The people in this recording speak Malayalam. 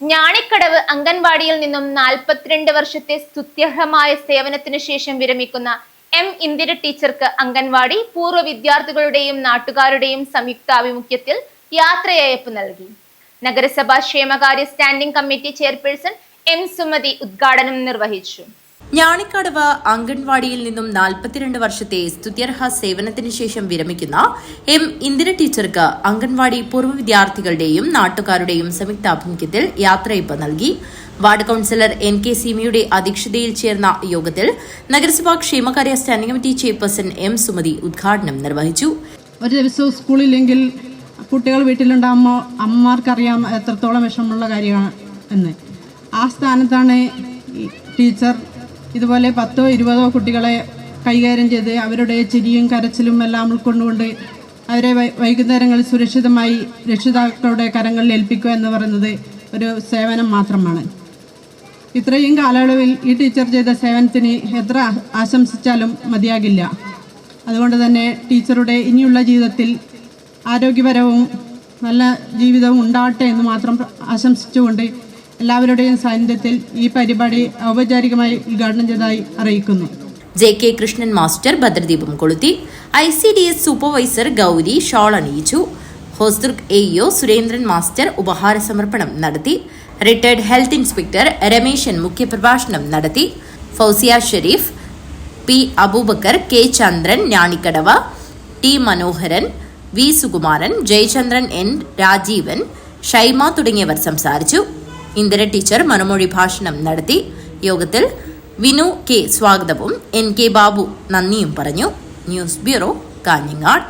ഞാണിക്കടവ് അംഗൻവാടിയിൽ നിന്നും 42 വർഷത്തെ സ്തുത്യർഹമായ സേവനത്തിനു ശേഷം വിരമിക്കുന്ന എം ഇന്ദിര ടീച്ചർക്ക് അംഗൻവാടി പൂർവ്വ വിദ്യാർത്ഥികളുടെയും നാട്ടുകാരുടെയും സംയുക്താഭിമുഖ്യത്തിൽ യാത്രയയപ്പ് നൽകി. നഗരസഭാ ക്ഷേമകാര്യ standing committee chairperson M Sumathi ഉദ്ഘാടനം നിർവഹിച്ചു. ഞാണിക്കടവ് അംഗൻവാടിയിൽ നിന്നും 42 വർഷത്തെ സ്തുത്യർഹ സേവനത്തിന് ശേഷം വിരമിക്കുന്ന എം ഇന്ദിര ടീച്ചർക്ക് അംഗൻവാടി പൂർവ്വ വിദ്യാർത്ഥികളുടെയും നാട്ടുകാരുടെയും സംയുക്താഭിമുഖ്യത്തിൽ യാത്രയയപ്പ് നൽകി. വാർഡ് കൌൺസിലർ NK സീമയുടെ അധ്യക്ഷതയിൽ ചേർന്ന യോഗത്തിൽ നഗരസഭാ ക്ഷേമകാര്യ standing committee chairperson M Sumathi ഉദ്ഘാടനം നിർവഹിച്ചു. ഒരു ദിവസവും സ്കൂളില്ലെങ്കിൽ കുട്ടികൾ വീട്ടിലുണ്ടാകുമ്പോൾ അമ്മമാർക്കറിയാം എത്രത്തോളം വിഷമമുള്ള കാര്യമാണ് എന്ന്. ആ സ്ഥാനത്താണ് ടീച്ചർ ഇതുപോലെ 10ഓ 20ഓ കുട്ടികളെ കൈകാര്യം ചെയ്ത് അവരുടെ ചിരിയും കരച്ചിലും എല്ലാം ഉൾക്കൊണ്ടുകൊണ്ട് അവരെ വൈകുന്നേരങ്ങളിൽ സുരക്ഷിതമായി രക്ഷിതാക്കളുടെ കരങ്ങളിൽ ഏൽപ്പിക്കുക എന്ന് പറയുന്നത് ഒരു സേവനം മാത്രമാണ്. ഇത്രയും കാലയളവിൽ ഈ ടീച്ചർ ചെയ്ത സേവനത്തിന് എത്ര ആശംസിച്ചാലും മതിയാകില്ല. അതുകൊണ്ട് തന്നെ ടീച്ചറുടെ ഇനിയുള്ള ജീവിതത്തിൽ ആരോഗ്യപരവും നല്ല ജീവിതവും ഉണ്ടാവട്ടെ എന്ന് മാത്രം ആശംസിച്ചുകൊണ്ട് എല്ലാവരുടെയും സാന്നിധ്യത്തിൽ ഈ പരിപാടി ഔപചാരികമായി ഉദ്ഘാടനം ചെയ്തതായി അറിയിക്കുന്നു. JK കൃഷ്ണൻ മാസ്റ്റർ ഭദ്രദീപം കൊളുത്തി. ICDS സൂപ്പർവൈസർ ഗൗരി ഷോൾ അണിയിച്ചു. ഹോസ്ദുർഗ് AEO സുരേന്ദ്രൻ മാസ്റ്റർ ഉപഹാര സമർപ്പണം നടത്തി. റിട്ടയർഡ് ഹെൽത്ത് ഇൻസ്പെക്ടർ രമേശൻ മുഖ്യപ്രഭാഷണം നടത്തി. ഫൗസിയ ഷെരീഫ്, P അബൂബക്കർ, K ചന്ദ്രൻ, ഞാണിക്കടവ, T മനോഹരൻ, V സുകുമാരൻ, ജയചന്ദ്രൻ, N രാജീവൻ, ഷൈമ തുടങ്ങിയവർ സംസാരിച്ചു. ഇന്ദിര ടീച്ചർ മറുമൊഴി ഭാഷണം നടത്തി. യോഗത്തിൽ വിനു K സ്വാഗതവും NK ബാബു നന്ദിയും പറഞ്ഞു. News bureau, Kanhangad.